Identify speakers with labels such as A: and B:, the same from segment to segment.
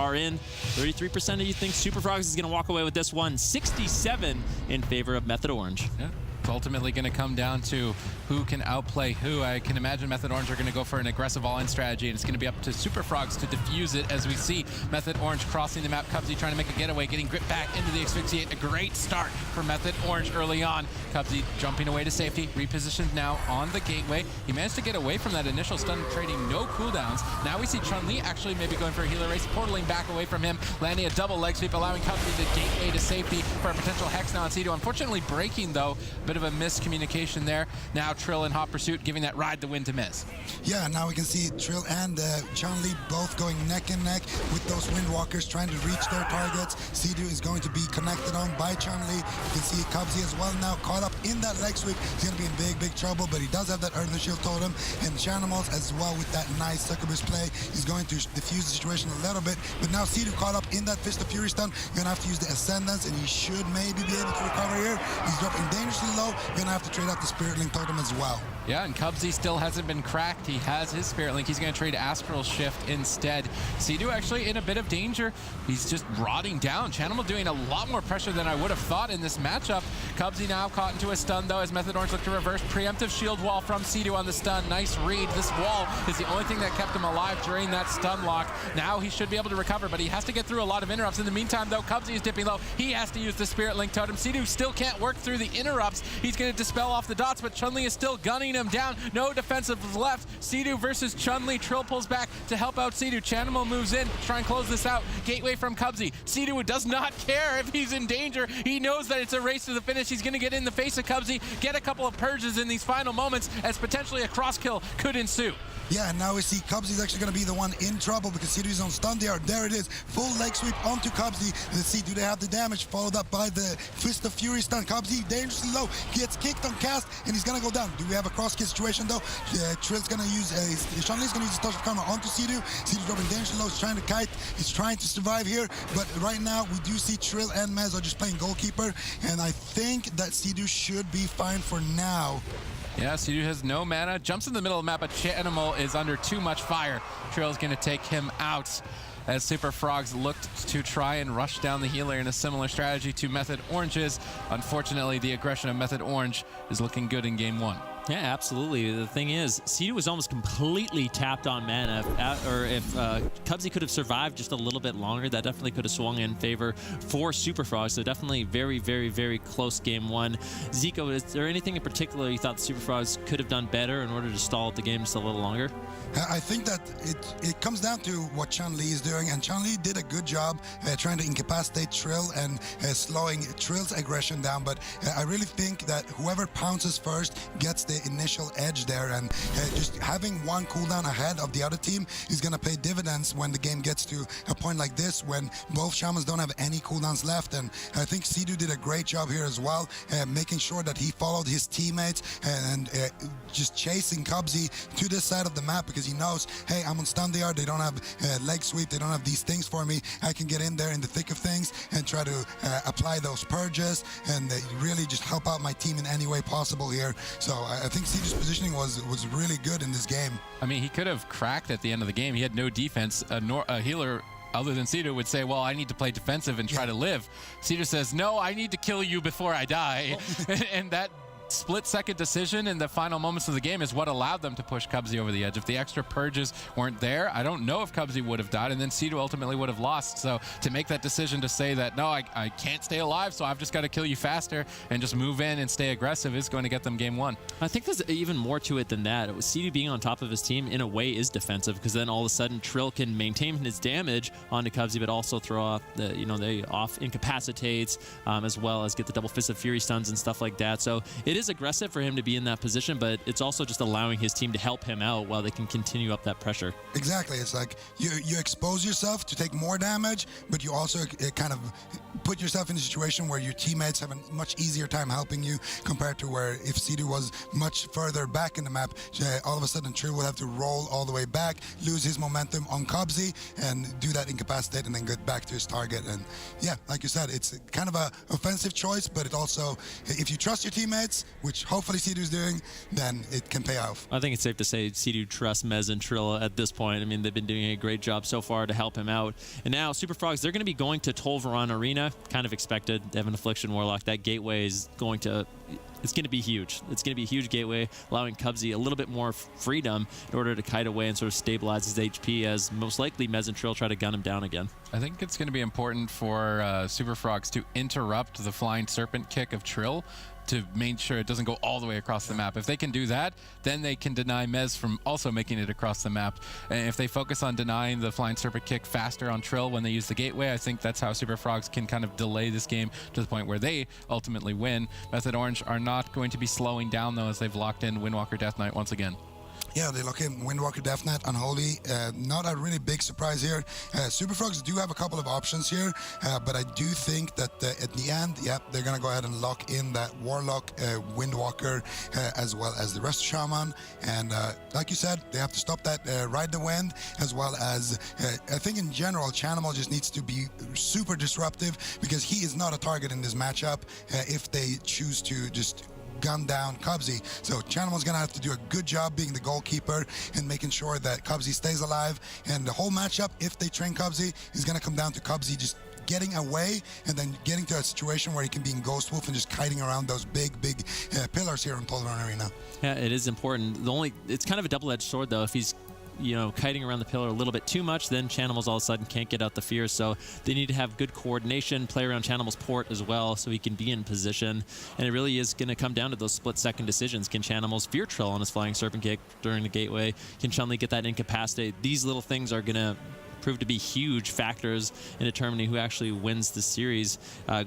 A: are in. 33% of you think Super Frogs is going to walk away with this one. 67 in favor of Method Orange.
B: Yeah. It's ultimately going to come down to who can outplay who. I can imagine Method Orange are going to go for an aggressive all-in strategy, and it's going to be up to Super Frogs to defuse it as we see Method Orange crossing the map. Cubsy trying to make a getaway, getting gripped back into the asphyxiate. A great start for Method Orange early on. Cubsy jumping away to safety, repositioned now on the gateway. He managed to get away from that initial stun, trading no cooldowns. Now we see Chun-Li actually maybe going for a healer race, portaling back away from him, landing a double leg sweep, allowing Cubsy the gateway to safety for a potential hex now on C2. Unfortunately breaking though, bit of a miscommunication there. Now Trill in hot pursuit, giving that ride the win to Miz.
C: Yeah, now we can see Trill and Chun-Li both going neck and neck with those Windwalkers trying to reach their targets. C2 is going to be connected on by Chun-Li. You can see Cubsy as well now caught up in that leg sweep. He's going to be in big, big trouble, but he does have that Earthen Shield Totem, and Chanimals as well with that nice Succubus play. He's going to diffuse the situation a little bit, but now C2 caught up in that Fist of Fury stun. You're going to have to use the Ascendance, and he should maybe be able to recover here. He's dropping dangerously low. You're going to have to trade out the Spirit Link Totem as well.
B: Yeah, and Cubsy still hasn't been cracked. He has his Spirit Link. He's going to trade Astral Shift instead. C2 actually in a bit of danger. He's just rotting down. Chanimal doing a lot more pressure than I would have thought in this matchup. Cubsy now caught into a stun though as Method Orange look to reverse. Preemptive shield wall from C2 on the stun. Nice read. This wall is the only thing that kept him alive during that stun lock. Now he should be able to recover, but he has to get through a lot of interrupts. In the meantime though, Cubsy is dipping low. He has to use the Spirit Link Totem. C2 still can't work through the interrupts. He's going to dispel off the dots, but Chun-Li is still gunning him down. No defensive left. C2 versus Chun-Li. Trill pulls back to help out C2. Chanimal moves in, try and close this out. Gateway from Cubsy. C2 does not care if he's in danger. He knows that it's a race to the finish. He's going to get in the face of Cubsy, get a couple of purges in these final moments as potentially a cross kill could ensue.
C: Yeah, and now we see Cubsy's actually going to be the one in trouble because C2 is on stun there. There it is. Full leg sweep onto Cubsy. Let's see, do they have the damage? Followed up by the Fist of Fury stun. Cubsy dangerously low. Gets kicked on cast, and he's going to go down. Do we have a cross kill situation, though? Trill's going to use Chun-Li's going to use a touch of karma onto C2. C2 dropping dangerously low. He's trying to kite. He's trying to survive here. But right now, we do see Trill and Mez are just playing goalkeeper. And I think that C2 should be fine for now.
B: Yeah, C2 has no mana, jumps in the middle of the map, but Chanimal is under too much fire. Trill's going to take him out as Super Frogs looked to try and rush down the healer in a similar strategy to Method Orange's. Unfortunately, the aggression of Method Orange is looking good in game one.
A: Yeah, absolutely. The thing is, C2 was almost completely tapped on mana. If Cubsy could have survived just a little bit longer, that definitely could have swung in favor for Super Frogs. So definitely very, very, very close game one. Zico, is there anything in particular you thought the Super Frogs could have done better in order to stall the game just a little longer?
C: I think that it comes down to what Chun-Li is doing, and Chun-Li did a good job trying to incapacitate Trill and slowing Trill's aggression down, but I really think that whoever pounces first gets the initial edge there, and just having one cooldown ahead of the other team is going to pay dividends when the game gets to a point like this, when both shamans don't have any cooldowns left. And I think C2 did a great job here as well, making sure that he followed his teammates and just chasing Cubsy to this side of the map, because he knows, hey, I'm on stun DR, they don't have leg sweep, they don't have these things for me. I can get in there in the thick of things and try to apply those purges and really just help out my team in any way possible here. So I think C2's positioning was really good in this game.
B: I mean, he could have cracked at the end of the game. He had no defense. A healer other than C2 would say, well, I need to play defensive and try to live. C2 says, no, I need to kill you before I die. And that split-second decision in the final moments of the game is what allowed them to push Cubsy over the edge. If the extra purges weren't there, I don't know if Cubsy would have died, and then C2 ultimately would have lost. So to make that decision to say that, no, I can't stay alive, so I've just got to kill you faster and just move in and stay aggressive is going to get them game one.
A: I think there's even more to it than that. C2 being on top of his team in a way is defensive, because then all of a sudden Trill can maintain his damage onto Cubsy, but also throw off the, they off incapacitates, as well as get the double Fist of Fury stuns and stuff like that. So it is aggressive for him to be in that position, but it's also just allowing his team to help him out while they can continue up that pressure.
C: Exactly. It's like you expose yourself to take more damage, but you also kind of put yourself in a situation where your teammates have a much easier time helping you, compared to where if C2 was much further back in the map, all of a sudden Trill would have to roll all the way back, lose his momentum on Cubsy, and do that incapacitate and then get back to his target. And yeah, like you said, it's kind of a offensive choice, but it also, if you trust your teammates, which hopefully Sidu's doing, then it can pay off.
A: I think it's safe to say Sidu trusts Mez and Trill at this point. I mean, they've been doing a great job so far to help him out. And now, Super Frogs, they're going to be going to Tolvaron Arena. Kind of expected. They have an Affliction Warlock. That gateway is going to... It's going to be huge. It's going to be a huge gateway, allowing Cubsy a little bit more freedom in order to kite away and sort of stabilize his HP as most likely Mez and Trill try to gun him down again.
B: I think it's going to be important for Super Frogs to interrupt the Flying Serpent kick of Trill to make sure it doesn't go all the way across the map. If they can do that, then they can deny Mez from also making it across the map. And if they focus on denying the Flying Serpent kick faster on Trill when they use the gateway, I think that's how Super Frogs can kind of delay this game to the point where they ultimately win. Method Orange are not going to be slowing down, though, as they've locked in Windwalker Death Knight once again.
C: Yeah, they lock in Windwalker Death Knight, Unholy. Not a really big surprise here. Super Frogs do have a couple of options here, but I do think that at the end, they're going to go ahead and lock in that Warlock, Windwalker, as well as the rest of Shaman. And like you said, they have to stop that Ride the Wind, as well as, I think in general, Chanimal just needs to be super disruptive because he is not a target in this matchup if they choose to just gun down Cubsy. So Chanimal's gonna have to do a good job being the goalkeeper and making sure that Cubsy stays alive. And the whole matchup, if they train Cubsy, is gonna come down to Cubsy just getting away and then getting to a situation where he can be in Ghost Wolf and just kiting around those big pillars here in Tolvaron Arena.
A: Yeah, it is important. It's kind of a double-edged sword though. If he's kiting around the pillar a little bit too much, then Chanimals all of a sudden can't get out the fear. So they need to have good coordination, play around Chanimal's port as well so he can be in position. And it really is going to come down to those split-second decisions. Can Chanimals fear Trill on his Flying Serpent kick during the gateway? Can Chun-Li get that incapacitate? These little things are going to prove to be huge factors in determining who actually wins the series.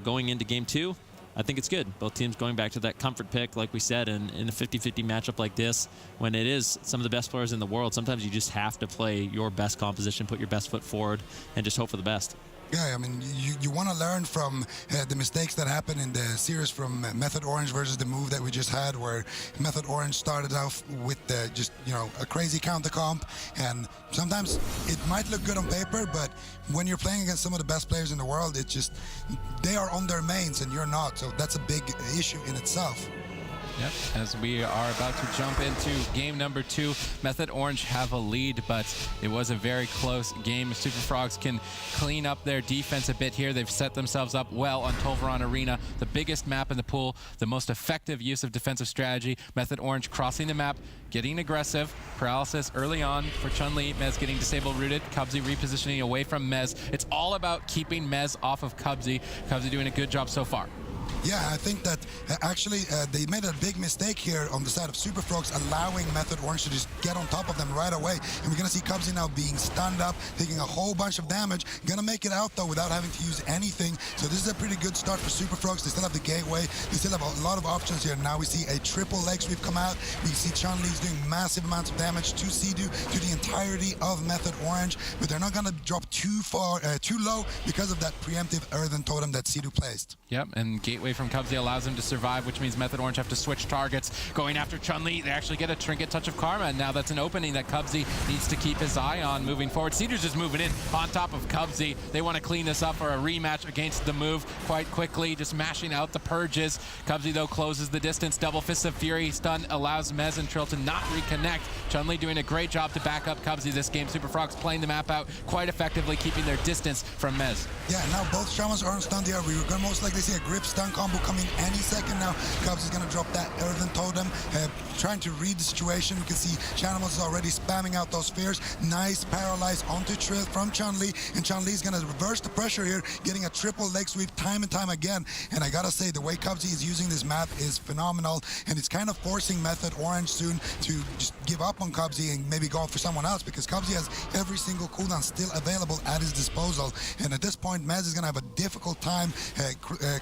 A: Going into Game 2, I think it's good. Both teams going back to that comfort pick, like we said, and in a 50-50 matchup like this, when it is some of the best players in the world, sometimes you just have to play your best composition, put your best foot forward, and just hope for the best.
C: Yeah, I mean, you want to learn from the mistakes that happened in the series from Method Orange versus the move that we just had, where Method Orange started off with just a crazy counter comp, and sometimes it might look good on paper, but when you're playing against some of the best players in the world, it's just they are on their mains and you're not, so that's a big issue in itself.
B: Yep, as we are about to jump into game number 2, Method Orange have a lead, but it was a very close game. Super Frogs can clean up their defense a bit here. They've set themselves up well on Tolvaron Arena, the biggest map in the pool, the most effective use of defensive strategy. Method Orange crossing the map, getting aggressive, paralysis early on for Chun-Li, Mez getting disable rooted, Cubsy repositioning away from Mez. It's all about keeping Mez off of Cubsy. Cubsy doing a good job so far.
C: Yeah, I think that actually they made a big mistake here on the side of Super Frogs, allowing Method Orange to just get on top of them right away. And we're going to see Cubsy now being stunned up, taking a whole bunch of damage. Going to make it out, though, without having to use anything. So this is a pretty good start for Super Frogs. They still have the gateway. They still have a lot of options here. Now we see a triple leg sweep come out. We see Chun-Li's doing massive amounts of damage to Sidu, to the entirety of Method Orange. But they're not going to drop too low because of that preemptive Earthen Totem that Sidu placed.
B: Yep, and gateway from Cubsy allows him to survive, which means Method Orange have to switch targets. Going after Chun-Li, they actually get a Trinket Touch of Karma, and now that's an opening that Cubsy needs to keep his eye on moving forward. Sidu's just moving in on top of Cubsy. They want to clean this up for a rematch against the move quite quickly, just mashing out the purges. Cubsy, though, closes the distance. Double Fists of Fury stun allows Mez and Trill to not reconnect. Chun-Li doing a great job to back up Cubsy this game. Super Frogs playing the map out quite effectively, keeping their distance from Mez.
C: Yeah, now both Shamans are on stun here. We were going to most likely see a grip stun combo coming any second now. Cubs is going to drop that Earthen Totem, trying to read the situation. We can see Chanimals is already spamming out those fears. Nice paralyze onto Trill from Chun-Li, and Chun-Li is going to reverse the pressure here, getting a triple leg sweep time and time again. And I gotta say, the way Cubsy is using this map is phenomenal, and it's kind of forcing Method Orange soon to just give up on Cubsy and maybe go for someone else, because Cubsy has every single cooldown still available at his disposal. And at this point, Mez is going to have a difficult time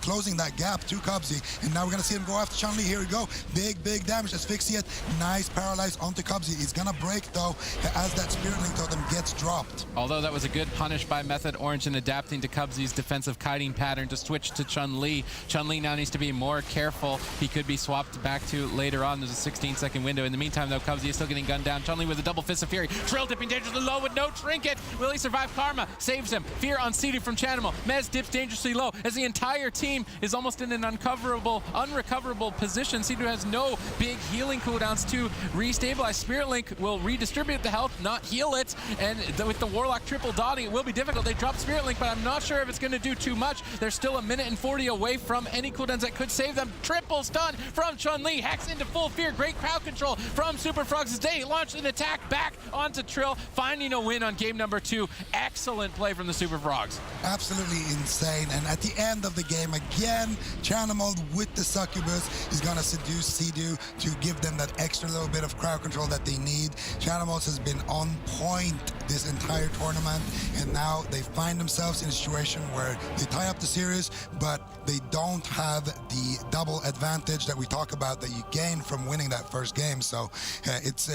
C: closing that gap to Cubsy. And now we're going to see him go after Chun-Li. Here we go. Big damage. Asphyxiate. Nice paralyze onto Cubsy. He's going to break, though, as that Spirit Link Totem gets dropped.
B: Although that was a good punish by Method Orange in adapting to Cubsy's defensive kiting pattern to switch to Chun-Li. Chun-Li now needs to be more careful. He could be swapped back to later on. There's a 16-second window. In the meantime, though, Cubsy is still getting gunned down. Chun-Li with a double Fist of Fury. Trill dipping dangerously low with no Trinket. Will he survive Karma? Saves him. Fear on Sidu from Chanimal. Mez dips dangerously low as the entire team is almost almost in an unrecoverable position. C2 has no big healing cooldowns to restabilize. Spirit Link will redistribute the health, not heal it, and with the Warlock triple dotting, it will be difficult. They drop Spirit Link, but I'm not sure if it's going to do too much. They're still 1 minute and 40 away from any cooldowns that could save them. Triple stun from Chun-Li, Hex into full fear. Great crowd control from Super Frogs as they launch an attack back onto Trill, finding a win on game number 2. Excellent play from the Super Frogs.
C: Absolutely insane. And at the end of the game, again, Chanimal with the Succubus is going to seduce Sea-Doo to give them that extra little bit of crowd control that they need. Chanimals has been on point this entire tournament, and now they find themselves in a situation where they tie up the series, but they don't have the double advantage that we talk about that you gain from winning that first game. So it's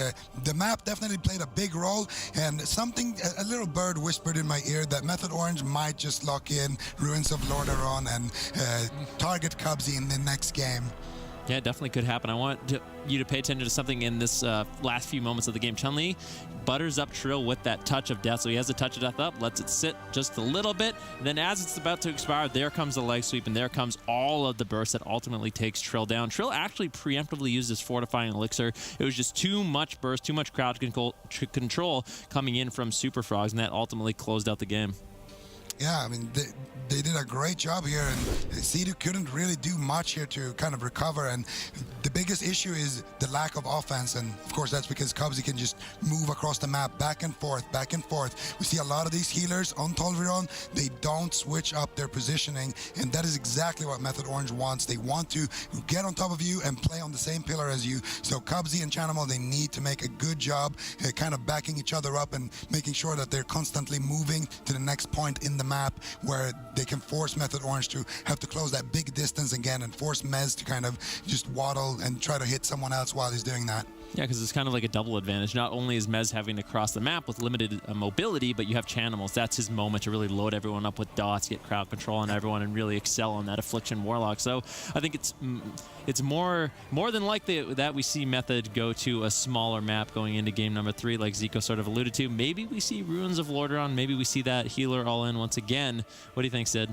C: the map definitely played a big role, and something, a little bird whispered in my ear that Method Orange might just lock in Ruins of Lordaeron and target Cubsy in the next game.
A: Yeah, it definitely could happen. I want you to pay attention to something in this last few moments of the game. Chun-Li butters up Trill with that touch of death. So he has the touch of death up, lets it sit just a little bit. And then as it's about to expire, there comes the leg sweep, and there comes all of the burst that ultimately takes Trill down. Trill actually preemptively used his fortifying elixir. It was just too much burst, too much crowd control coming in from Super Frogs, and that ultimately closed out the game.
C: Yeah, I mean, they did a great job here, and Sea-Doo couldn't really do much here to kind of recover, and the biggest issue is the lack of offense, and of course that's because Cubsy can just move across the map back and forth, back and forth. We see a lot of these healers on Tolviron, they don't switch up their positioning, and that is exactly what Method Orange wants. They want to get on top of you and play on the same pillar as you. So Cubsy and Chanimal, they need to make a good job kind of backing each other up and making sure that they're constantly moving to the next point in the map where they can force Method Orange to have to close that big distance again and force Mez to kind of just waddle and try to hit someone else while he's doing that.
A: Yeah, because it's kind of like a double advantage. Not only is Mez having to cross the map with limited mobility, but you have Chanimals. That's his moment to really load everyone up with dots, get crowd control on everyone, and really excel on that Affliction Warlock. So I think it's more than likely that we see Method go to a smaller map going into game number 3, like Zico sort of alluded to. Maybe we see Ruins of Lordaeron. Maybe we see that healer all in once again. What do you think, Sid?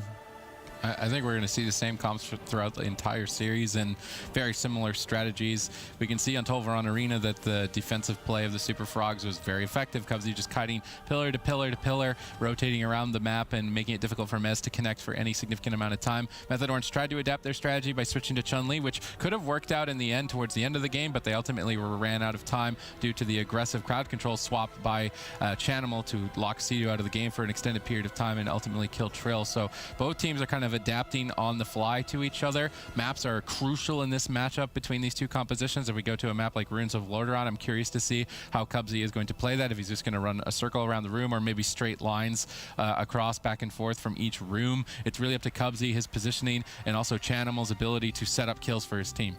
B: I think we're going to see the same comps throughout the entire series and very similar strategies. We can see on Tolvaron Arena that the defensive play of the Super Frogs was very effective. Cubsy just kiting pillar to pillar to pillar, rotating around the map and making it difficult for Mez to connect for any significant amount of time. Method Orange tried to adapt their strategy by switching to Chun-Li, which could have worked out in the end towards the end of the game, but they ultimately ran out of time due to the aggressive crowd control swap by Chanimal to lock Sea-Doo out of the game for an extended period of time and ultimately kill Trill. So both teams are kind of adapting on the fly to each other. Maps are crucial in this matchup between these two compositions. If we go to a map like Ruins of Lordaeron, I'm curious to see how Cubsy is going to play that, if he's just going to run a circle around the room or maybe straight lines across back and forth from each room. It's really up to Cubsy, his positioning, and also Chanimal's ability to set up kills for his team.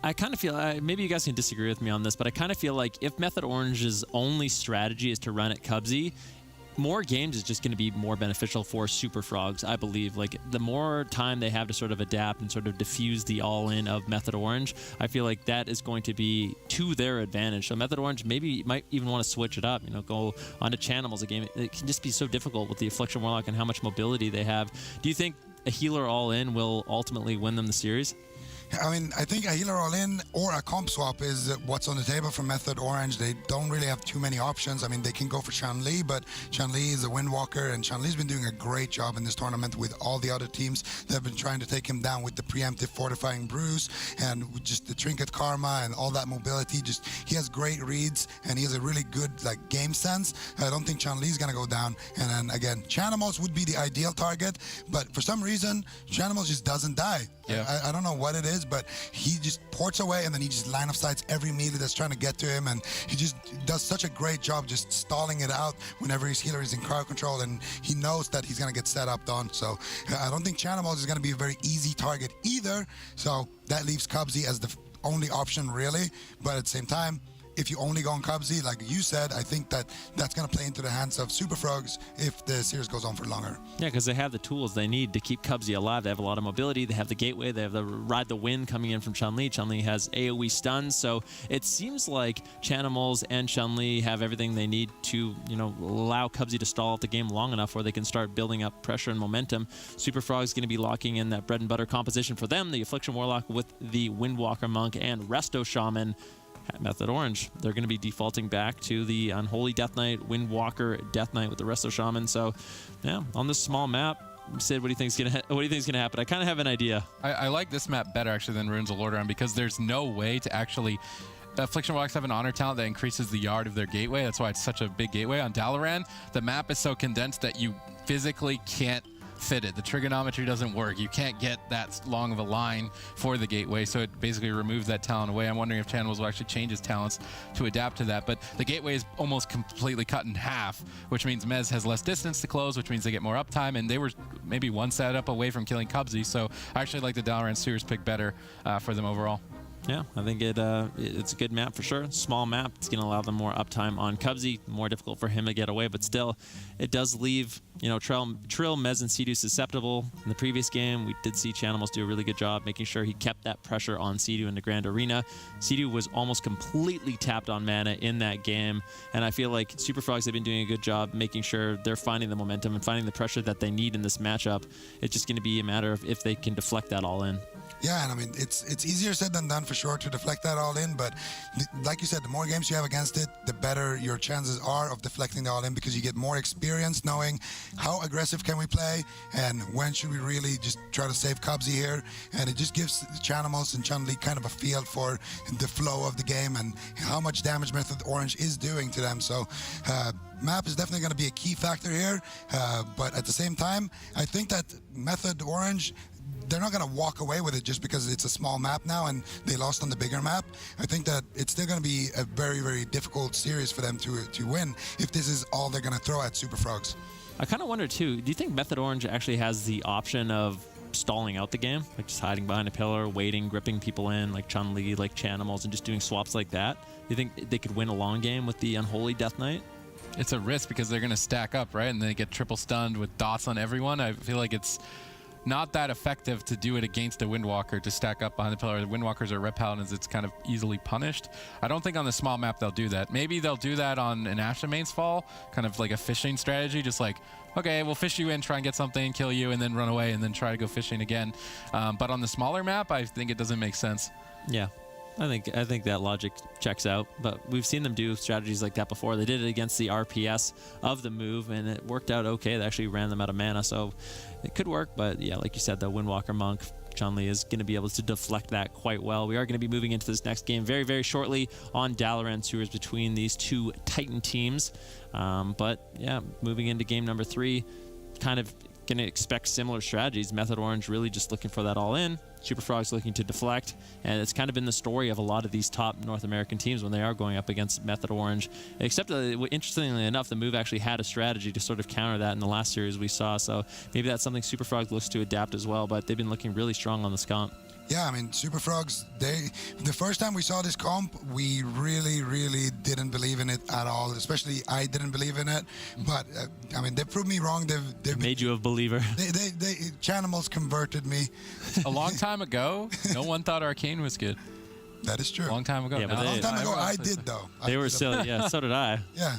A: I kind of feel, maybe you guys can disagree with me on this, but I kind of feel like if Method Orange's only strategy is to run at Cubsy, more games is just going to be more beneficial for Super Frogs, I believe. Like, the more time they have to sort of adapt and sort of diffuse the all-in of Method Orange, I feel like that is going to be to their advantage. So Method Orange maybe might even want to switch it up, you know, go onto Chanimals a game. It can just be so difficult with the Affliction Warlock and how much mobility they have. Do you think a healer all-in will ultimately win them the series?
C: I mean, I think a healer all-in or a comp swap is what's on the table for Method Orange. They don't really have too many options. I mean, they can go for Chun-Li, but Chun-Li is a Windwalker, and Chun-Li's been doing a great job in this tournament with all the other teams that have been trying to take him down with the preemptive fortifying bruise and with just the trinket karma and all that mobility. Just, he has great reads, and he has a really good like game sense. I don't think Chun-Li's gonna go down. And then again, Chanimals would be the ideal target, but for some reason, Chanimals just doesn't die.
B: Yeah.
C: I don't know what it is, but he just ports away, and then he just line of sights every melee that's trying to get to him, and he just does such a great job just stalling it out whenever his healer is in crowd control, and he knows that he's going to get set up on. So I don't think Chanimals is going to be a very easy target either, so that leaves Cubsy as the only option really, but at the same time, if you only go on Cubsy, like you said, I think that that's going to play into the hands of Super Frogs if the series goes on for longer.
A: Yeah, because they have the tools they need to keep Cubsy alive. They have a lot of mobility. They have the gateway. They have the ride the wind coming in from Chun-Li. Chun-Li has AoE stuns. So it seems like Chanimals and Chun-Li have everything they need to, allow Cubsy to stall out the game long enough where they can start building up pressure and momentum. Super Frog's going to be locking in that bread and butter composition for them, the Affliction Warlock with the Windwalker Monk and Resto Shaman. At Method Orange, they're going to be defaulting back to the Unholy Death Knight, Windwalker Death Knight with the Resto Shaman. So, yeah, on this small map, Sid, what do you think's gonna happen? I kind of have an idea.
B: I like this map better actually than Runes of Lordaeron because there's no way to actually. Affliction Warlocks have an honor talent that increases the yard of their gateway. That's why it's such a big gateway. On Dalaran, the map is so condensed that you physically can't fit it. The trigonometry doesn't work. You can't get that long of a line for the gateway, so it basically removes that talent away. I'm wondering if Chanimals will actually change his talents to adapt to that, but the gateway is almost completely cut in half, which means Mez has less distance to close, which means they get more uptime, and they were maybe one setup away from killing Cubsy, so I actually like the Dalaran Sewers pick better for them overall.
A: Yeah, I think it's a good map for sure. Small map. It's going to allow them more uptime on Cubsy. More difficult for him to get away, but still, it does leave Trill, Mez, and Sea-Doo susceptible. In the previous game, we did see Chanimals do a really good job making sure he kept that pressure on Sea-Doo in the Grand Arena. Sea-Doo was almost completely tapped on mana in that game, and I feel like Super Frogs have been doing a good job making sure they're finding the momentum and finding the pressure that they need in this matchup. It's just going to be a matter of if they can deflect that all in.
C: Yeah, and I mean, it's easier said than done for sure to deflect that all in, but like you said, the more games you have against it, the better your chances are of deflecting the all in because you get more experience knowing how aggressive can we play and when should we really just try to save Cubsy here, and it just gives Chanimals and Chun-Li kind of a feel for the flow of the game and how much damage Method Orange is doing to them. So map is definitely going to be a key factor here, but at the same time, I think that Method Orange, they're not going to walk away with it just because it's a small map now and they lost on the bigger map. I think that it's still going to be a very, very difficult series for them to win if this is all they're going to throw at Super Frogs.
A: I kind of wonder too, do you think Method Orange actually has the option of stalling out the game, like just hiding behind a pillar, waiting, gripping people in like Chun-Li, like Chanimals, and just doing swaps like that? Do you think they could win a long game with the Unholy Death Knight?
B: It's a risk because they're going to stack up, right? And they get triple stunned with dots on everyone. I feel like it's not that effective to do it against a Windwalker, to stack up behind the pillar. The Windwalkers are Red Paladins, it's kind of easily punished. I don't think on the small map they'll do that. Maybe they'll do that on an Ashamane's Fall, kind of like a fishing strategy, just like, okay, we'll fish you in, try and get something, kill you, and then run away, and then try to go fishing again. But on the smaller map, I think it doesn't make sense.
A: Yeah. I think that logic checks out, but we've seen them do strategies like that before. They did it against the RPS of the move, and it worked out okay. They actually ran them out of mana, so it could work. But yeah, like you said, the Windwalker Monk, Chun-Li is going to be able to deflect that quite well. We are going to be moving into this next game very, very shortly on Dalaran Sewers between these two Titan teams. But yeah, moving into game number 3, kind of going to expect similar strategies. Method Orange really just looking for that all in. Super Frogs looking to deflect, and it's kind of been the story of a lot of these top North American teams when they are going up against Method Orange, except that, interestingly enough, the move actually had a strategy to sort of counter that in the last series we saw, so maybe that's something Super Frogs looks to adapt as well, but they've been looking really strong on this comp.
C: Yeah, I mean, Super Frogs, the first time we saw this comp, we really, really didn't believe in it at all. Especially I didn't believe in it. But, I mean, they proved me wrong. They've
A: made you a believer.
C: Chanimals converted me.
B: A long time ago, no one thought Arcane was good.
C: That is true.
B: A long time ago.
A: Yeah, but
C: a long time ago, I did, though.
A: They were silly. Yeah, so did I.
C: Yeah.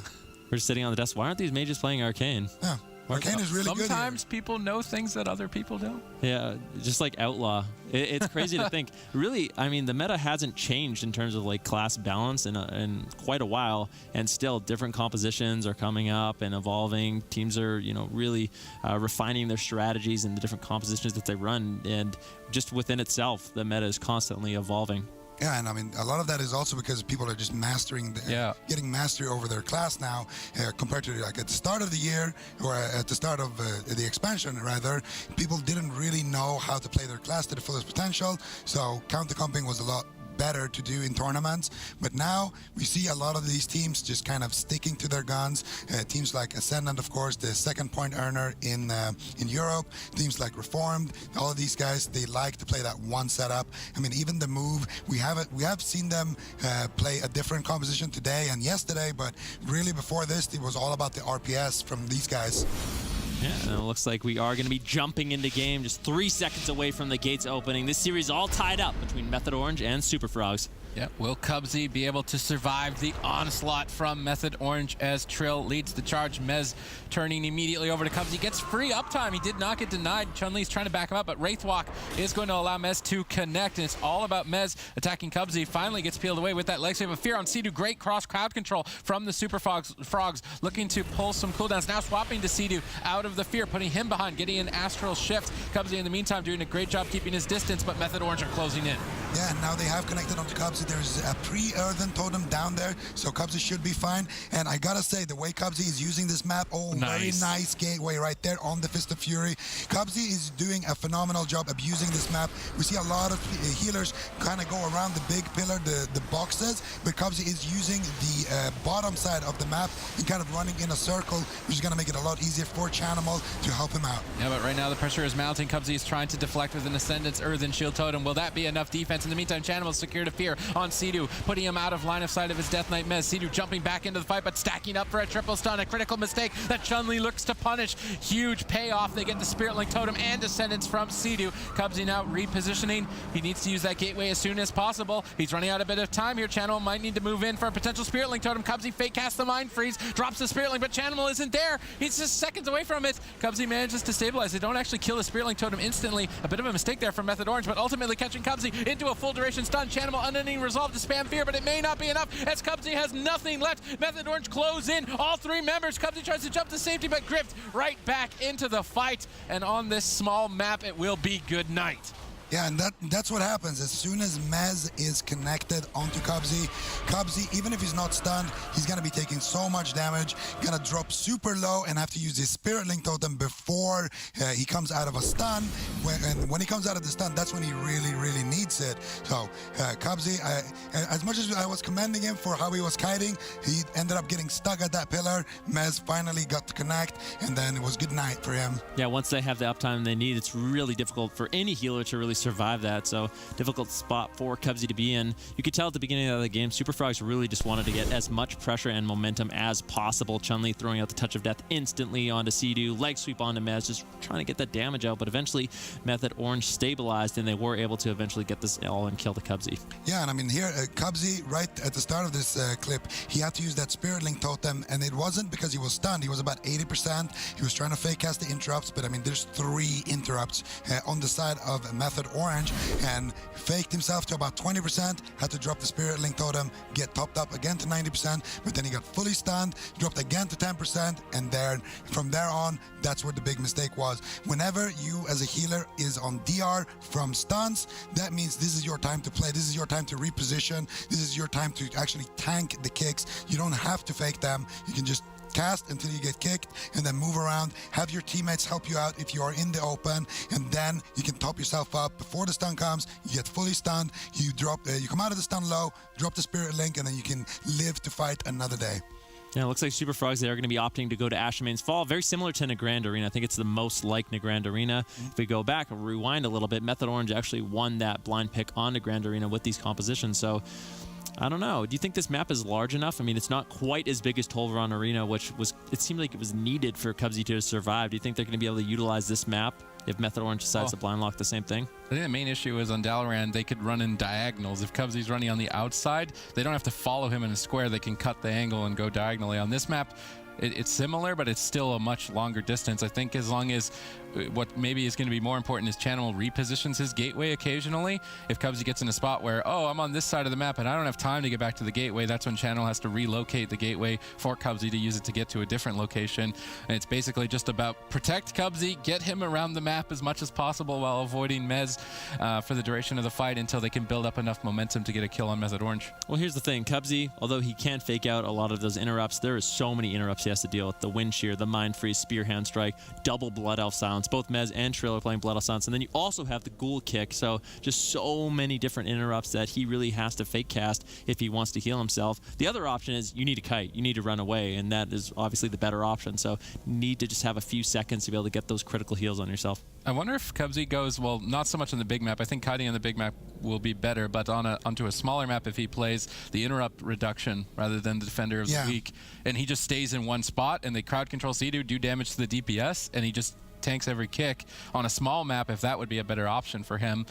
A: We're sitting on the desk. Why aren't these mages playing Arcane?
C: Yeah. Arcane is really good.
B: Sometimes people know things that other people don't.
A: Yeah, just like Outlaw. It's crazy to think. Really, I mean, the meta hasn't changed in terms of like class balance in quite a while, and still different compositions are coming up and evolving. Teams are, really refining their strategies and the different compositions that they run, and just within itself, the meta is constantly evolving.
C: Yeah, and I mean, a lot of that is also because people are just mastering, getting mastery over their class now, compared to like at the start of the year or at the start of the expansion, rather, people didn't really know how to play their class to the fullest potential. So counter-comping was a lot better to do in tournaments. But now we see a lot of these teams just kind of sticking to their guns. Teams like Ascendant, of course, the second point earner in Europe. Teams like Reformed, all of these guys, they like to play that one setup. I mean, even the move, we have seen them play a different composition today and yesterday, but really before this, it was all about the RPS from these guys.
A: Yeah, and it looks like we are going to be jumping into game just 3 seconds away from the gates opening. This series all tied up between Method Orange and Super Frogs.
B: Yeah, will Cubsy be able to survive the onslaught from Method Orange as Trill leads the charge? Mez turning immediately over to Cubsy, gets free uptime. He did not get denied. Chun-Li's trying to back him up, but Wraithwalk is going to allow Mez to connect, and it's all about Mez attacking Cubsy. Finally gets peeled away with that leg save of Fear on Sea-Doo. Great cross crowd control from the Super Frogs, looking to pull some cooldowns. Now swapping to Sea-Doo out of the Fear, putting him behind, getting an Astral Shift. Cubsy in the meantime doing a great job keeping his distance, but Method Orange are closing in.
C: Yeah, and now they have connected onto Cubsy. There's a pre-earthen totem down there, so Cubsy should be fine. And I gotta say, the way Cubsy is using this map, very nice gateway right there on the Fist of Fury. Cubsy is doing a phenomenal job abusing this map. We see a lot of healers kind of go around the big pillar, the boxes, but Cubsy is using the bottom side of the map and kind of running in a circle, which is gonna make it a lot easier for Chanimal to help him out.
B: Yeah, but right now the pressure is mounting. Cubsy is trying to deflect with an Ascendant's Earthen Shield Totem. Will that be enough defense? In the meantime, Chanimal secured a Fear on Sea-Doo, putting him out of line of sight of his Death Knight Mez. Sea-Doo jumping back into the fight, but stacking up for a triple stun. A critical mistake that Chun-Li looks to punish. Huge payoff. They get the Spirit Link Totem and Descendants from Sea-Doo. Cubsy now repositioning. He needs to use that gateway as soon as possible. He's running out a bit of time here. Chanimal might need to move in for a potential Spirit Link Totem. Cubsy fake casts the Mind Freeze, drops the Spirit Link, but Chanimal isn't there. He's just seconds away from it. Cubsy manages to stabilize. They don't actually kill the Spirit Link Totem instantly. A bit of a mistake there from Method Orange, but ultimately catching Cubsy into a full duration stun. Chanimal unending resolve to spam Fear, but it may not be enough as Cubsy has nothing left. Method Orange close in all 3 members. Cubsy tries to jump to safety, but gripped right back into the fight. And on this small map, it will be good night.
C: Yeah, and that's what happens. As soon as Mez is connected onto Cubsy, even if he's not stunned, he's going to be taking so much damage, going to drop super low and have to use his Spirit Link Totem before he comes out of a stun. And when he comes out of the stun, that's when he really, really needs it. So Cubsy, as much as I was commending him for how he was kiting, he ended up getting stuck at that pillar. Mez finally got to connect, and then it was good night for him.
A: Yeah, once they have the uptime they need, it's really difficult for any healer to really survive that. So difficult spot for Cubsy to be in. You could tell at the beginning of the game, Super Frogs really just wanted to get as much pressure and momentum as possible. Chun-Li throwing out the Touch of Death instantly onto Sea-Doo, leg sweep onto Mez, just trying to get that damage out. But eventually, Method Orange stabilized, and they were able to eventually get this all and kill the Cubsy.
C: Yeah, and I mean here, Cubsy, right at the start of this clip, he had to use that Spirit Link Totem, and it wasn't because he was stunned. He was about 80%. He was trying to fake cast the interrupts, but I mean, there's 3 interrupts on the side of Method Orange, and faked himself to about 20%, had to drop the Spirit Link Totem, get topped up again to 90%, but then he got fully stunned, dropped again to 10%, and then from there on, that's where the big mistake was. Whenever you as a healer is on DR from stuns, that means this is your time to play, this is your time to reposition, this is your time to actually tank the kicks. You don't have to fake them, you can just cast until you get kicked and then move around, have your teammates help you out if you are in the open, and then you can top yourself up before the stun comes. You get fully stunned, you come out of the stun low, drop the Spirit Link, and then you can live to fight another day.
A: Yeah, it looks like Super Frogs, they are going to be opting to go to Ashamane's Fall. Very similar to Nagrand Arena. I think it's the most like Nagrand Arena. If we go back and rewind a little bit, Method Orange actually won that blind pick on Nagrand Arena with these compositions. So I don't know. Do you think this map is large enough? I mean, it's not quite as big as Tolvaron Arena, which it seemed like it was needed for Cubsy to survive. Do you think they're going to be able to utilize this map if Method Orange decides to blind lock the same thing?
B: I think the main issue is on Dalaran, they could run in diagonals. If Cubsy's running on the outside, they don't have to follow him in a square. They can cut the angle and go diagonally. On this map, it's similar, but it's still a much longer distance. I think as long as what maybe is going to be more important is Chanimal repositions his gateway occasionally. If Cubsy gets in a spot where, oh, I'm on this side of the map and I don't have time to get back to the gateway, that's when Chanimal has to relocate the gateway for Cubsy to use it to get to a different location. And it's basically just about protect Cubsy, get him around the map as much as possible while avoiding Mez for the duration of the fight until they can build up enough momentum to get a kill on Method Orange.
A: Well, here's the thing. Cubsy, although he can fake out a lot of those interrupts, there is so many interrupts he has to deal with. The Wind Shear, the Mind Freeze, Spear Hand Strike, double Blood Elf Silence. Assaults. Both Mez and Trill are playing Blood Assaults. And then you also have the Ghoul Kick. So just so many different interrupts that he really has to fake cast if he wants to heal himself. The other option is you need a kite. You need to run away. And that is obviously the better option. So you need to just have a few seconds to be able to get those critical heals on yourself.
B: I wonder if Cubsy goes, well, not so much on the big map. I think kiting on the big map will be better, but onto a smaller map if he plays the interrupt reduction rather than the defender of the week, and he just stays in one spot, and they crowd control Sea-Doo, do damage to the DPS, and he just tanks every kick on a small map. If that would be a better option for him,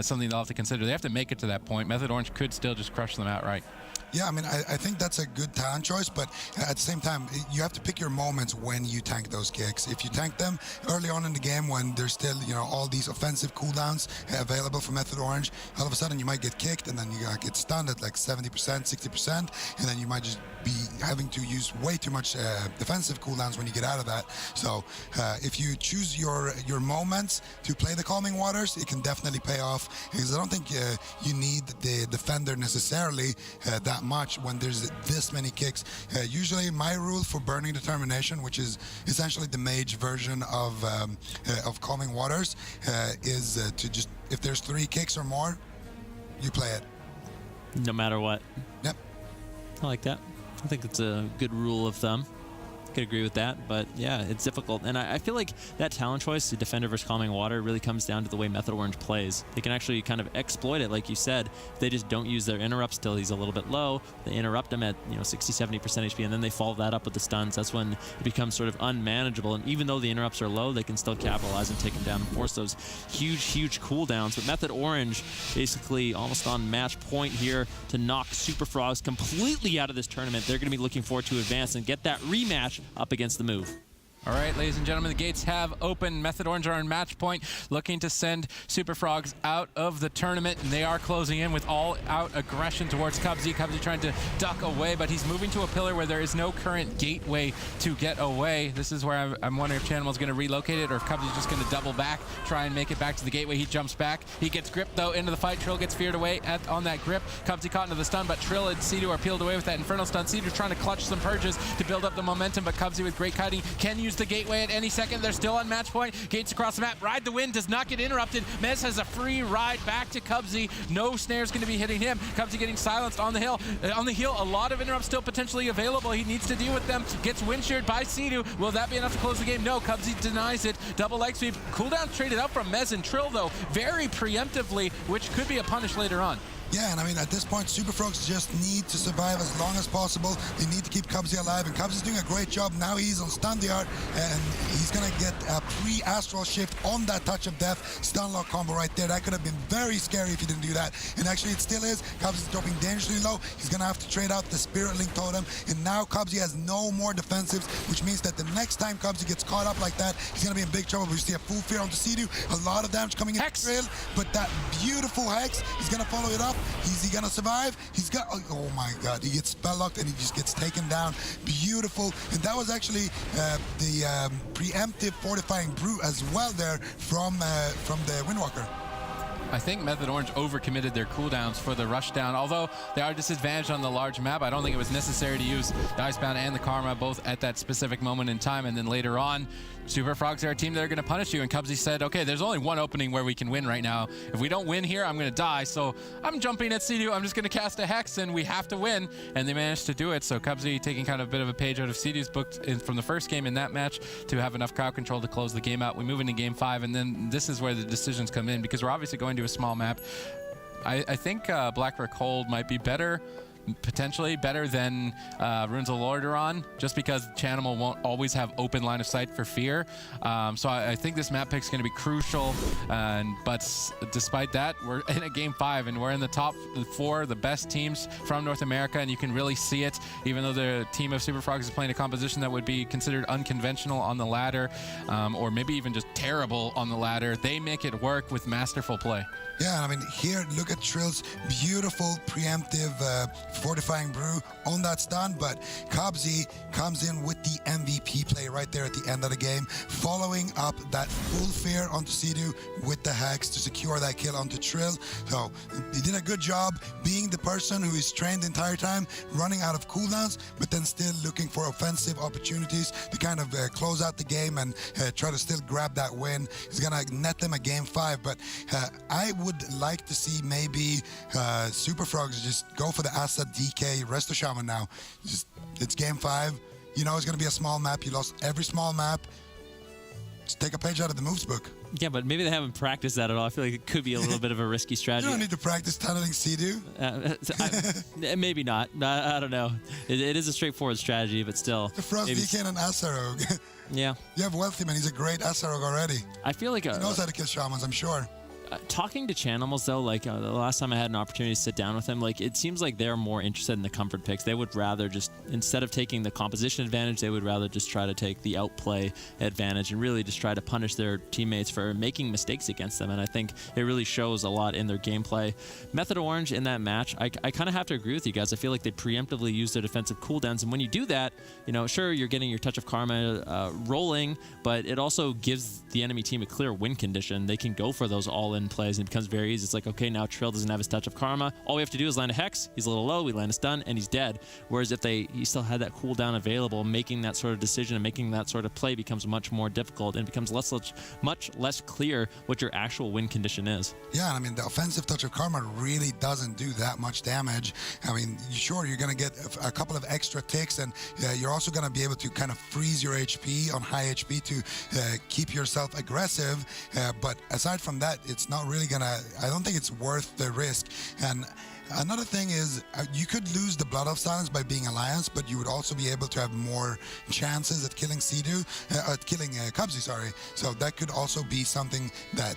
B: something they'll have to consider. They have to make it to that point. Method Orange could still just crush them outright.
C: Yeah, I mean, I think that's a good talent choice, but at the same time, you have to pick your moments when you tank those kicks. If you tank them early on in the game when there's still, you know, all these offensive cooldowns available for Method Orange, all of a sudden you might get kicked and then you get stunned at like 70%, 60%, and then you might just be having to use way too much defensive cooldowns when you get out of that. So if you choose your moments to play the Calming Waters, it can definitely pay off, because I don't think you need the defender necessarily that much when there's this many kicks. Usually my rule for Burning Determination, which is essentially the mage version of Calming Waters, is to just, if there's 3 kicks or more, you play it.
A: No matter what.
C: Yep.
A: I like that. I think it's a good rule of thumb. Could agree with that, but yeah, it's difficult. And I feel like that talent choice, the defender versus Calming Water, really comes down to the way Method Orange plays. They can actually kind of exploit it, like you said. They just don't use their interrupts till he's a little bit low. They interrupt him at 60-70% HP, and then they follow that up with the stuns. That's when it becomes sort of unmanageable. And even though the interrupts are low, they can still capitalize and take him down and force those huge cooldowns. But Method Orange basically almost on match point here to knock Super Frogs completely out of this tournament. They're going to be looking forward to advance and get that rematch up against the Move.
B: All right, ladies and gentlemen, the gates have opened. Method Orange are on match point, looking to send Super Frogs out of the tournament, and they are closing in with all-out aggression towards Cubsy. Cubsy trying to duck away, but he's moving to a pillar where there is no current gateway to get away. This is where I'm wondering if Chanimal's going to relocate it, or if Cubsy's just going to double back, try and make it back to the gateway. He jumps back. He gets gripped, though, into the fight. Trill gets feared away on that grip. Cubsy caught into the stun, but Trill and Sea-Doo are peeled away with that Infernal Stun. Sea-Doo trying to clutch some purges to build up the momentum, but Cubsy with great kiting can use the gateway at any second. They're still on match point. Gates across the map. Ride the Wind does not get interrupted. Mez has a free ride back to Cubsy. No snare's going to be hitting him. Cubsy getting silenced on the hill. On the heel, a lot of interrupts still potentially available. He needs to deal with them. Gets wind sheared by Sea-Doo. Will that be enough to close the game? No, Cubsy denies it. Double leg sweep. Cooldown traded up from Mez and Trill, though, very preemptively, which could be a punish later on.
C: Yeah, and I mean, at this point, Super Frogs just need to survive as long as possible. They need to keep Cubsy alive, and Cubsy's doing a great job. Now he's on Stun the Art, and he's going to get a pre-Astral Shift on that Touch of Death stun lock combo right there. That could have been very scary if he didn't do that. And actually, it still is. Cubsy's dropping dangerously low. He's going to have to trade out the Spirit Link Totem, and now Cubsy has no more defensives, which means that the next time Cubsy gets caught up like that, he's going to be in big trouble. We see a full fear onto Sea-Doo. A lot of damage coming in the trail, but that beautiful Hex, he's going to follow it up. Is he going to survive? He's got, oh my god, he gets spell locked and he just gets taken down. Beautiful. And that was actually the preemptive fortifying brew as well there from the Windwalker.
B: I think Method Orange overcommitted their cooldowns for the rushdown. Although they are disadvantaged on the large map, I don't think it was necessary to use the Icebound and the Karma both at that specific moment in time. And then later on, Super Frogs are a team that are going to punish you. And Cubsy said, okay, there's only one opening where we can win right now. If we don't win here, I'm going to die. So I'm jumping at Sea-Doo. I'm just going to cast a Hex, and we have to win. And they managed to do it. So Cubsy taking kind of a bit of a page out of Sea-Doo's book from the first game in that match to have enough crowd control to close the game out. We move into game 5, and then this is where the decisions come in, because we're obviously going to a small map. I think Black Rock Hold might be better, potentially better than Runes of Lordaeron, just because Chanimal won't always have open line of sight for fear. So I think this map pick is going to be crucial. But despite that, we're in a game 5, and we're in the top 4, the best teams from North America, and you can really see it. Even though the team of Super Frogs is playing a composition that would be considered unconventional on the ladder, or maybe even just terrible on the ladder, they make it work with masterful play.
C: Yeah, I mean, here, look at Trill's beautiful preemptive Fortifying Brew on that stun, but Cubsy comes in with the MVP play right there at the end of the game, following up that full fear onto Sea-Doo with the Hex to secure that kill onto Trill. So he did a good job being the person who is trained the entire time, running out of cooldowns, but then still looking for offensive opportunities to kind of close out the game and try to still grab that win. He's gonna net them a game 5, but I would like to see maybe Super Frogs just go for the Asa DK Resto Shaman now. It's game 5. You know it's going to be a small map. You lost every small map. Just take a page out of the moves book.
A: Yeah, but maybe they haven't practiced that at all. I feel like it could be a little bit of a risky strategy.
C: You don't need to practice tunneling Sea-Doo.
A: Maybe not. I don't know. It is a straightforward strategy, but still.
C: The Frost DK and an Asarog.
A: Yeah.
C: You have Wealthy Man. He's a great Asarog already.
A: I feel like...
C: he knows how to kill shamans, I'm sure.
A: Talking to Chanimals, though, like the last time I had an opportunity to sit down with him, like it seems like they're more interested in the comfort picks. They would rather just, instead of taking the composition advantage, they would rather just try to take the outplay advantage and really just try to punish their teammates for making mistakes against them. And I think it really shows a lot in their gameplay. Method Orange in that match, I kind of have to agree with you guys. I feel like they preemptively use their defensive cooldowns. And when you do that, you know, sure, you're getting your Touch of Karma rolling, but it also gives the enemy team a clear win condition. They can go for those all-in plays, and it becomes very easy. It's like, okay, now Trill doesn't have his Touch of Karma. All we have to do is land a Hex. He's a little low. We land a stun, and he's dead. Whereas if he still had that cooldown available, making that sort of decision and making that sort of play becomes much more difficult, and becomes much less clear what your actual win condition is.
C: Yeah, I mean, the offensive Touch of Karma really doesn't do that much damage. I mean, sure, you're going to get a couple of extra ticks, and you're also going to be able to kind of freeze your HP on high HP to keep yourself aggressive. But aside from that, it's not really I don't think it's worth the risk. And another thing is, you could lose the Blood of Silence by being Alliance, but you would also be able to have more chances at killing Sea-Doo, at killing Cubsy, sorry. So that could also be something that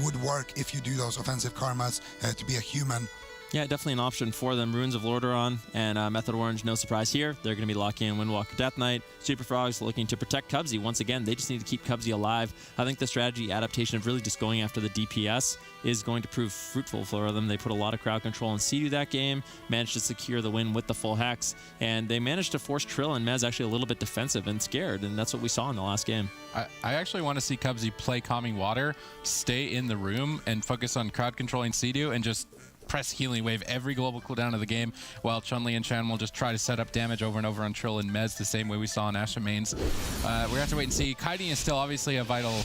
C: would work if you do those offensive karmas to be a human.
A: Yeah, definitely an option for them. Runes of Lordaeron and Method Orange, no surprise here. They're going to be locking in Windwalker Death Knight. Super Frogs looking to protect Cubsy. Once again, they just need to keep Cubsy alive. I think the strategy adaptation of really just going after the DPS is going to prove fruitful for them. They put a lot of crowd control on Sea-Doo that game, managed to secure the win with the full Hex, and they managed to force Trill and Mez actually a little bit defensive and scared, and that's what we saw in the last game.
B: I actually want to see Cubsy play Calming Water, stay in the room, and focus on crowd controlling Sea-Doo, and just press Healing Wave every global cooldown of the game, while Chun-Li and Chan will just try to set up damage over and over on Trill and Mez the same way we saw in Asha mains. We're going to have to wait and see. Kiting is still obviously a vital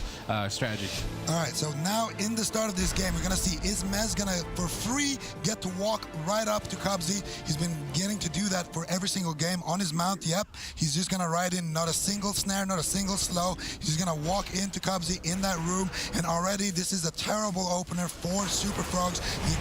B: strategy.
C: All right, so now in the start of this game, we're going to see, is Mez going to, for free, get to walk right up to Cubsy? He's been getting to do that for every single game on his mount. Yep, he's just going to ride in, not a single snare, not a single slow. He's just going to walk into Cubsy in that room, and already this is a terrible opener for Super Frogs.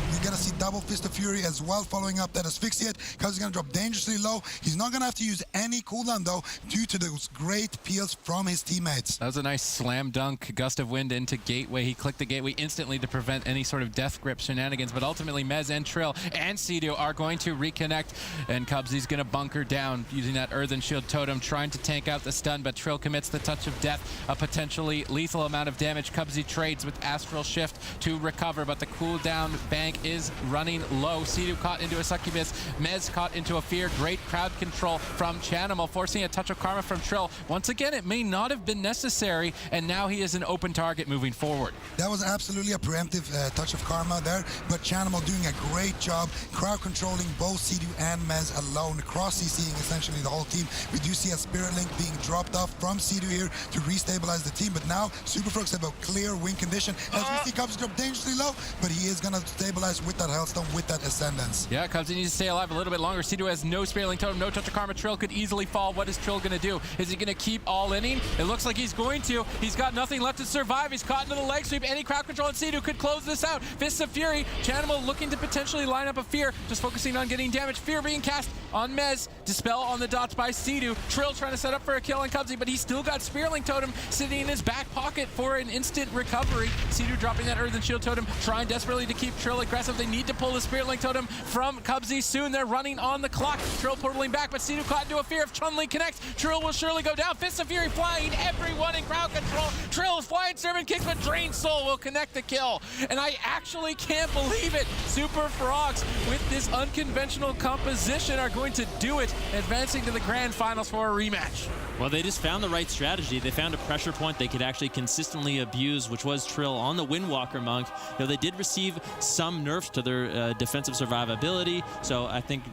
C: You're going to see double Fist of Fury as well, following up that Asphyxiate. Cubsy's going to drop dangerously low. He's not going to have to use any cooldown, though, due to those great peels from his teammates.
B: That was a nice slam dunk, gust of wind into Gateway. He clicked the Gateway instantly to prevent any sort of death grip shenanigans, but ultimately Mez and Trill and Sea-Doo are going to reconnect, and Cubsy's going to bunker down using that Earthen Shield Totem, trying to tank out the stun, but Trill commits the Touch of Death, a potentially lethal amount of damage. Cubsy trades with Astral Shift to recover, but the cooldown bank is running low. Sea-Doo caught into a Succubus, Mez caught into a Fear. Great crowd control from Chanimal, forcing a Touch of Karma from Trill. Once again, it may not have been necessary, and now he is an open target moving forward.
C: That was absolutely a preemptive Touch of Karma there, but Chanimal doing a great job crowd controlling both Sea-Doo and Mez alone, cross-CCing essentially the whole team. We do see a Spirit Link being dropped off from Sea-Doo here to restabilize the team, but now Super Frogs have a clear win condition. As we see Cubsy drop dangerously low, but he is going to stabilize with that Hellstone, with that Ascendance.
B: Yeah, Cubsy needs to stay alive a little bit longer. Sea-Doo has no Spirit Link Totem, no Touch of Karma. Trill could easily fall. What is Trill going to do? Is he going to keep all-inning? It looks like he's going to. He's got nothing left to survive. He's caught into the leg sweep. Any crowd control on Sea-Doo could close this out. Fists of Fury. Chanimal looking to potentially line up a Fear, just focusing on getting damage. Fear being cast on Mez. Dispel on the dots by Sea-Doo. Trill trying to set up for a kill on Cubsy, but he's still got Spirit Link Totem sitting in his back pocket for an instant recovery. Sea-Doo dropping that Earthen Shield Totem, trying desperately to keep Trill aggressive. They need need to pull the Spirit Link Totem from Cubsy soon. They're running on the clock. Trill portaling back, but Sea caught into a fear. If Chun-Li connects, Trill will surely go down. Fists of Fury flying, everyone in crowd control. Trill is flying, Servant kicks, but Drain Soul will connect the kill. And I actually can't believe it. Super Frogs, with this unconventional composition, are going to do it, advancing to the grand finals for a rematch.
A: Well, they just found the right strategy. They found a pressure point they could actually consistently abuse, which was Trill on the Windwalker Monk. You know, they did receive some nerfs to their defensive survivability, so I think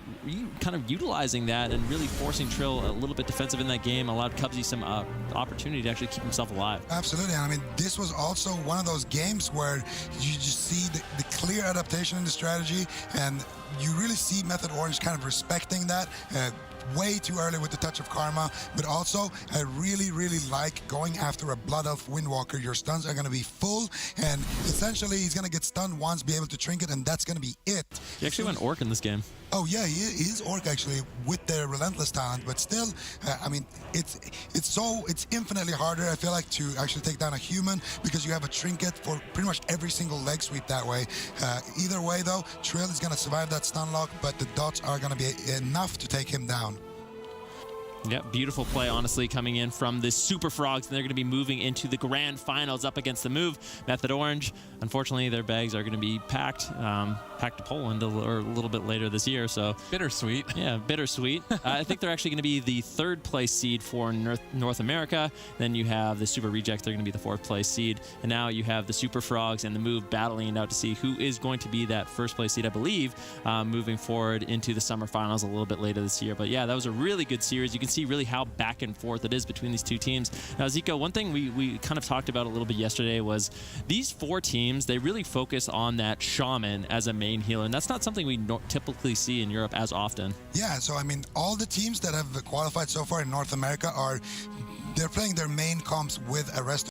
A: kind of utilizing that and really forcing Trill a little bit defensive in that game allowed Cubsy some opportunity to actually keep himself alive.
C: Absolutely, and I mean, this was also one of those games where you just see the clear adaptation in the strategy, and you really see Method Orange kind of respecting that. Way too early with the touch of Karma, but also I really like going after a Blood Elf Windwalker. Your stuns are going to be full, and essentially he's going to get stunned once, be able to trinket, and that's going to be it.
A: He actually went Orc in this game.
C: Oh yeah, he is Orc actually with their Relentless talent, but still, I mean, it's infinitely harder, I feel like, to actually take down a human because you have a trinket for pretty much every single leg sweep that way. Either way though, Trill is going to survive that stun lock, but the dots are going to be enough to take him down.
A: Yeah, beautiful play, honestly, coming in from the Super Frogs, and they're going to be moving into the grand finals up against the move. Method Orange, unfortunately, their bags are going to be packed to Poland a little bit later this year. So
B: bittersweet.
A: Yeah, bittersweet. I think they're actually going to be the 3rd place seed for North America. Then you have the Super Rejects. They're going to be the 4th place seed. And now you have the Super Frogs and the move battling it out to see who is going to be that 1st place seed, I believe, moving forward into the summer finals a little bit later this year. But yeah, that was a really good series. You can see really how back and forth it is between these two teams. Now, Zico, one thing we kind of talked about a little bit yesterday was these 4 teams, they really focus on that Shaman as a main healer, and that's not something we typically see in Europe as often.
C: Yeah, so I mean, all the teams that have qualified so far in North America they're playing their main comps with a rest